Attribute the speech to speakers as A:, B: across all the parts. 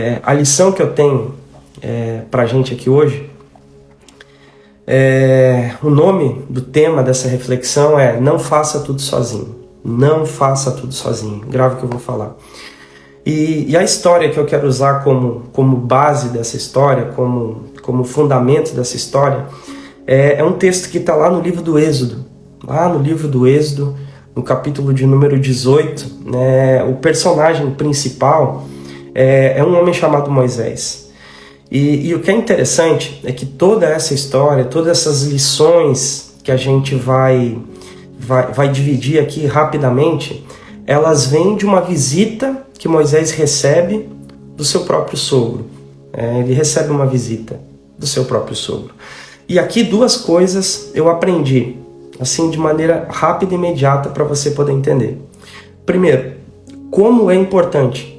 A: A lição que eu tenho para a gente aqui hoje, o nome do tema dessa reflexão é Não Faça Tudo Sozinho. Não faça tudo sozinho. Grave o que eu vou falar. E a história que eu quero usar como base dessa história, como fundamento dessa história, é um texto que está lá no livro do Êxodo. Lá no livro do Êxodo, no capítulo de número 18, o personagem principal é um homem chamado Moisés. E o que é interessante é que toda essa história, todas essas lições que a gente vai dividir aqui rapidamente, elas vêm de uma visita que Moisés recebe do seu próprio sogro. Ele recebe uma visita do seu próprio sogro. E aqui duas coisas eu aprendi, assim, de maneira rápida e imediata para você poder entender. Primeiro, como é importante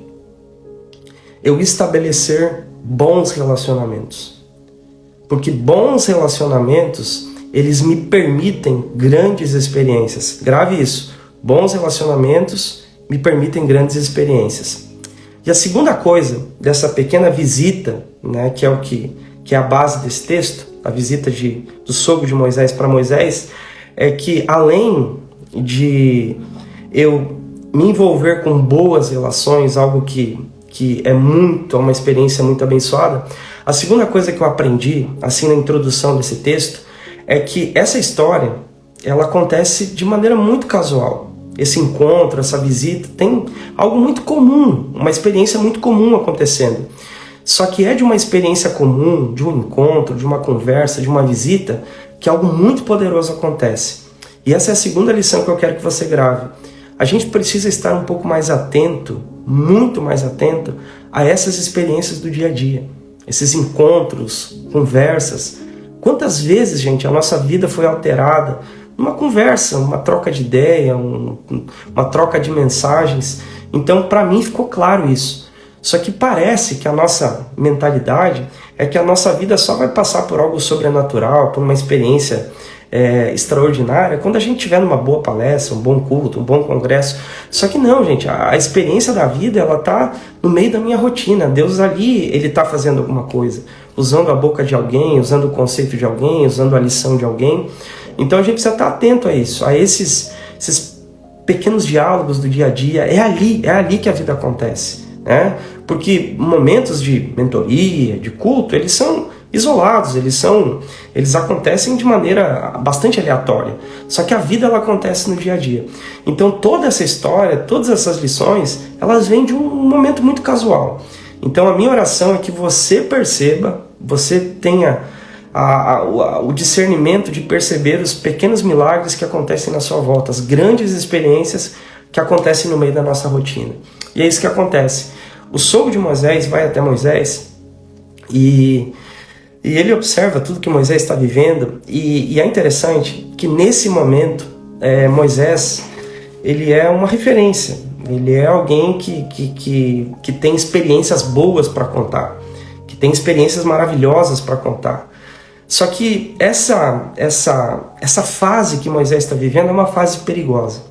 A: eu estabelecer bons relacionamentos. Porque bons relacionamentos, eles me permitem grandes experiências. Grave isso. Bons relacionamentos me permitem grandes experiências. E a segunda coisa dessa pequena visita, que é a base desse texto, a visita do sogro de Moisés para Moisés, é que além de eu me envolver com boas relações, algo que é uma experiência muito abençoada, a segunda coisa que eu aprendi, assim, na introdução desse texto, é que essa história, ela acontece de maneira muito casual. Esse encontro, essa visita, tem algo muito comum, uma experiência muito comum acontecendo. Só que é de uma experiência comum, de um encontro, de uma conversa, de uma visita, que algo muito poderoso acontece. E essa é a segunda lição que eu quero que você grave. A gente precisa estar um pouco mais atento, muito mais atento, a essas experiências do dia a dia. Esses encontros, conversas. Quantas vezes, gente, a nossa vida foi alterada numa conversa, uma troca de ideia, uma troca de mensagens. Então, para mim, ficou claro isso. Só que parece que a nossa mentalidade é que a nossa vida só vai passar por algo sobrenatural, por uma experiência extraordinária, quando a gente estiver numa boa palestra, um bom culto, um bom congresso. Só que não, gente, a experiência da vida, ela está no meio da minha rotina. Deus ali, ele está fazendo alguma coisa, usando a boca de alguém, usando o conceito de alguém, usando a lição de alguém. Então a gente precisa estar atento a isso, a esses pequenos diálogos do dia a dia. É ali que a vida acontece, né? Porque momentos de mentoria, de culto, eles são isolados, eles acontecem de maneira bastante aleatória. Só que a vida, ela acontece no dia a dia. Então toda essa história, todas essas lições, elas vêm de um momento muito casual. Então a minha oração é que você perceba, você tenha o discernimento de perceber os pequenos milagres que acontecem na sua volta, as grandes experiências que acontecem no meio da nossa rotina. E é isso que acontece. O sogro de Moisés vai até Moisés e ele observa tudo que Moisés está vivendo, e é interessante que nesse momento Moisés, ele é uma referência, ele é alguém que tem experiências boas para contar, que tem experiências maravilhosas para contar. Só que essa fase que Moisés está vivendo é uma fase perigosa.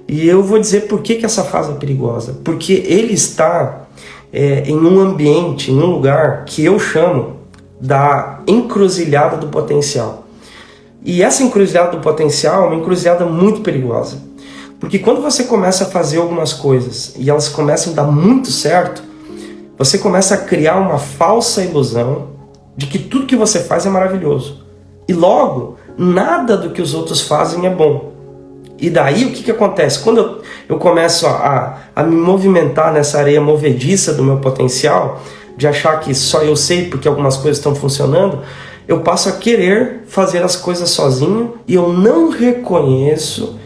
A: E eu vou dizer por que essa fase é perigosa. Porque ele está em um ambiente, em um lugar que eu chamo da encruzilhada do potencial. E essa encruzilhada do potencial é uma encruzilhada muito perigosa. Porque quando você começa a fazer algumas coisas e elas começam a dar muito certo, você começa a criar uma falsa ilusão de que tudo que você faz é maravilhoso. E logo, nada do que os outros fazem é bom. E daí o que acontece? Quando eu começo a me movimentar nessa areia movediça do meu potencial, de achar que só eu sei porque algumas coisas estão funcionando, eu passo a querer fazer as coisas sozinho e eu não reconheço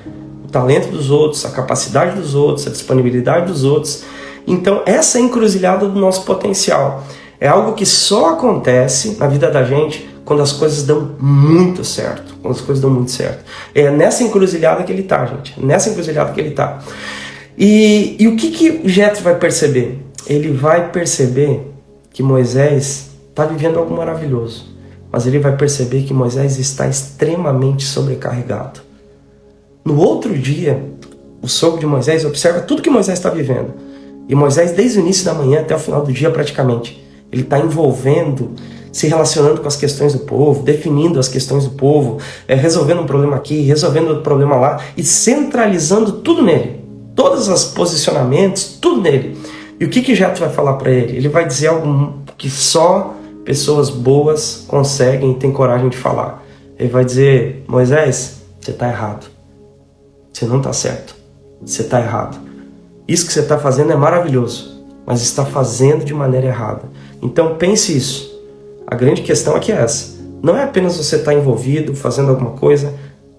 A: o talento dos outros, a capacidade dos outros, a disponibilidade dos outros. Então essa é a encruzilhada do nosso potencial. É algo que só acontece na vida da gente quando as coisas dão muito certo. Quando as coisas dão muito certo. É nessa encruzilhada que ele está, gente. Nessa encruzilhada que ele está. E o que Jetro vai perceber? Ele vai perceber que Moisés está vivendo algo maravilhoso. Mas ele vai perceber que Moisés está extremamente sobrecarregado. No outro dia, o sogro de Moisés observa tudo que Moisés está vivendo. E Moisés, desde o início da manhã até o final do dia praticamente, ele está envolvendo, se relacionando com as questões do povo, definindo as questões do povo, resolvendo um problema aqui, resolvendo outro problema lá, e centralizando tudo nele. Todos os posicionamentos, tudo nele. E o que Jetro vai falar para ele? Ele vai dizer algo que só pessoas boas conseguem e têm coragem de falar. Ele vai dizer: Moisés, você está errado. Você não está certo. Você está errado. Isso que você está fazendo é maravilhoso, mas está fazendo de maneira errada. Então pense isso. A grande questão aqui é essa. Não é apenas você estar envolvido, fazendo alguma coisa.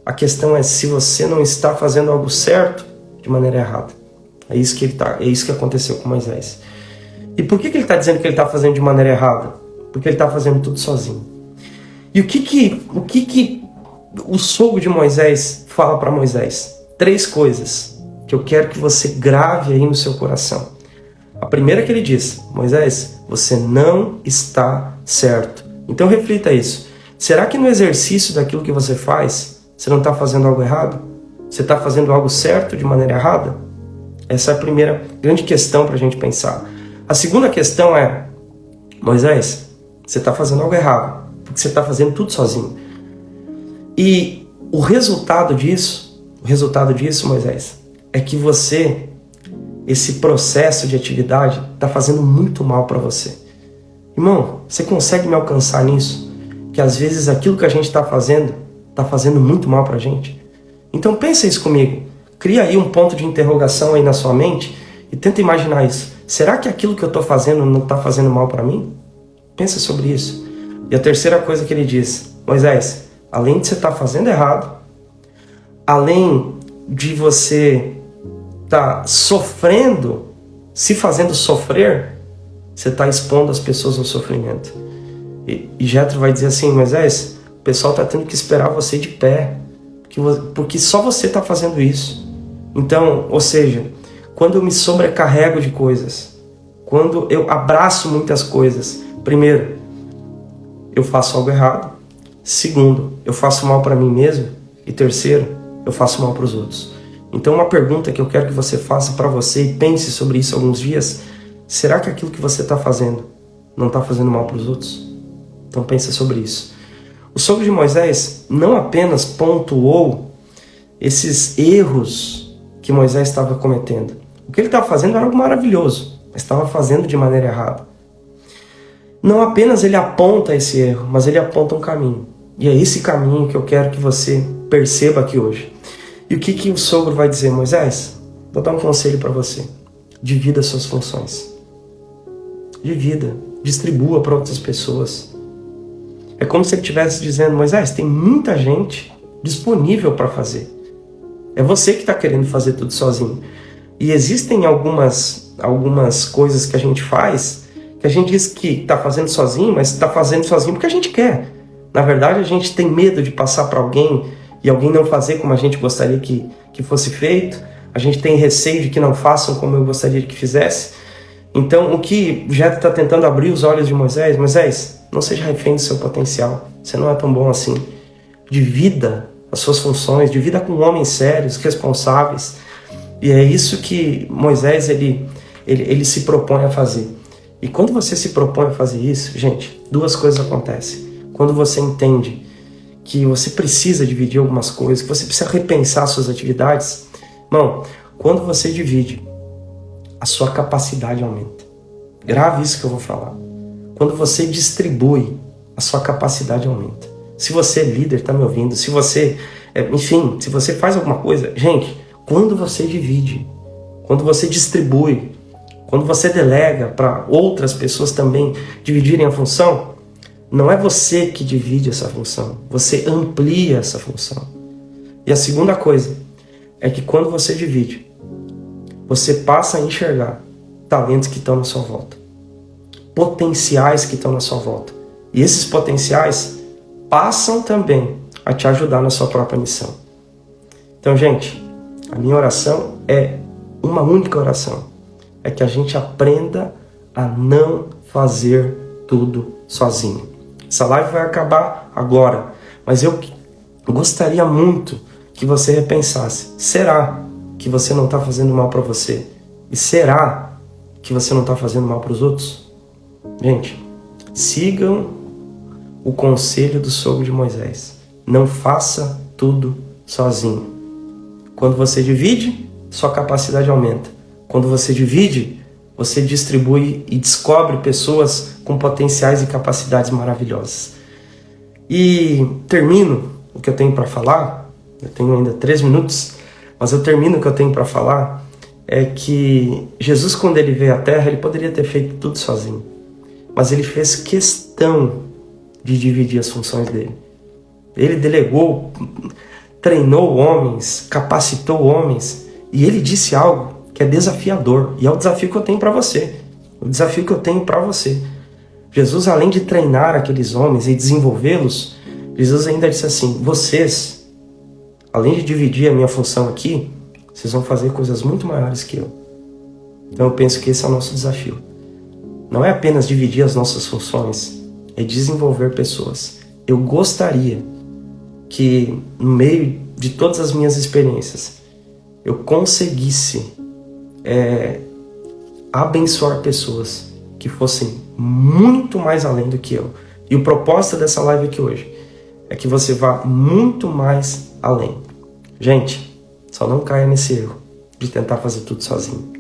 A: A questão é se você não está fazendo algo certo de maneira errada. É isso que aconteceu com Moisés. E por que ele está dizendo que ele está fazendo de maneira errada? Porque ele está fazendo tudo sozinho. E o que o sogro de Moisés fala para Moisés? 3 coisas que eu quero que você grave aí no seu coração. A primeira que ele diz: Moisés, você não está certo. Então reflita isso. Será que no exercício daquilo que você faz, você não está fazendo algo errado? Você está fazendo algo certo de maneira errada? Essa é a primeira grande questão para a gente pensar. A segunda questão é: Moisés, você está fazendo algo errado, porque você está fazendo tudo sozinho. E o resultado disso, Moisés, é que você, esse processo de atividade, está fazendo muito mal para você. Irmão, você consegue me alcançar nisso? Que às vezes aquilo que a gente está fazendo muito mal para a gente? Então pensa isso comigo. Cria aí um ponto de interrogação aí na sua mente e tenta imaginar isso. Será que aquilo que eu estou fazendo não está fazendo mal para mim? Pensa sobre isso. E a terceira coisa que ele diz: Moisés, além de você estar fazendo errado, além de você estar sofrendo, se fazendo sofrer, você está expondo as pessoas ao sofrimento. E Jetro vai dizer assim: Moisés, o pessoal está tendo que esperar você de pé, porque só você está fazendo isso. Então, ou seja, quando eu me sobrecarrego de coisas, quando eu abraço muitas coisas, primeiro, eu faço algo errado. Segundo, eu faço mal para mim mesmo. E terceiro, eu faço mal para os outros. Então uma pergunta que eu quero que você faça para você e pense sobre isso alguns dias: será que aquilo que você está fazendo não está fazendo mal para os outros? Então pensa sobre isso. O sogro de Moisés não apenas pontuou esses erros que Moisés estava cometendo. O que ele estava fazendo era algo maravilhoso, mas estava fazendo de maneira errada. Não apenas ele aponta esse erro, mas ele aponta um caminho. E é esse caminho que eu quero que você perceba aqui hoje. E o que o sogro vai dizer? Moisés, vou dar um conselho para você. Divida suas funções. Divida, distribua para outras pessoas. É como se ele estivesse dizendo: Moisés, tem muita gente disponível para fazer. É você que está querendo fazer tudo sozinho. E existem algumas coisas que a gente faz, que a gente diz que está fazendo sozinho, mas está fazendo sozinho porque a gente quer. Na verdade, a gente tem medo de passar para alguém e alguém não fazer como a gente gostaria que fosse feito. A gente tem receio de que não façam como eu gostaria que fizesse. Então, o que Jetro está tentando abrir os olhos de Moisés: Moisés, não seja refém do seu potencial. Você não é tão bom assim. Divida as suas funções, divida com homens sérios, responsáveis. E é isso que Moisés ele se propõe a fazer. E quando você se propõe a fazer isso, gente, 2 coisas acontecem. Quando você entende que você precisa dividir algumas coisas, que você precisa repensar suas atividades, irmão, quando você divide, a sua capacidade aumenta. Grave isso que eu vou falar. Quando você distribui, a sua capacidade aumenta. Se você é líder, está me ouvindo, se você, enfim, se você faz alguma coisa, gente, quando você divide, quando você distribui, quando você delega para outras pessoas também dividirem a função, não é você que divide essa função, você amplia essa função. E a segunda coisa é que quando você divide, você passa a enxergar talentos que estão na sua volta, potenciais que estão na sua volta. E esses potenciais passam também a te ajudar na sua própria missão. Então, gente, a minha oração é uma única oração. É que a gente aprenda a não fazer tudo sozinho. Essa live vai acabar agora, mas eu gostaria muito que você repensasse. Será que você não está fazendo mal para você? E será que você não está fazendo mal para os outros? Gente, sigam o conselho do sogro de Moisés. Não faça tudo sozinho. Quando você divide, sua capacidade aumenta. Quando você divide, você distribui e descobre pessoas com potenciais e capacidades maravilhosas. E termino o que eu tenho para falar. Eu tenho ainda 3 minutos, mas eu termino o que eu tenho para falar. É que Jesus, quando ele veio à Terra, ele poderia ter feito tudo sozinho. Mas ele fez questão de dividir as funções dele. Ele delegou, treinou homens, capacitou homens. E ele disse algo que é desafiador. E é o desafio que eu tenho para você. O desafio que eu tenho para você. Jesus, além de treinar aqueles homens e desenvolvê-los, Jesus ainda disse assim: vocês, além de dividir a minha função aqui, vocês vão fazer coisas muito maiores que eu. Então eu penso que esse é o nosso desafio. Não é apenas dividir as nossas funções, é desenvolver pessoas. Eu gostaria que, no meio de todas as minhas experiências, eu conseguisse abençoar pessoas que fossem muito mais além do que eu. E o propósito dessa live aqui hoje é que você vá muito mais além. Gente, só não caia nesse erro de tentar fazer tudo sozinho.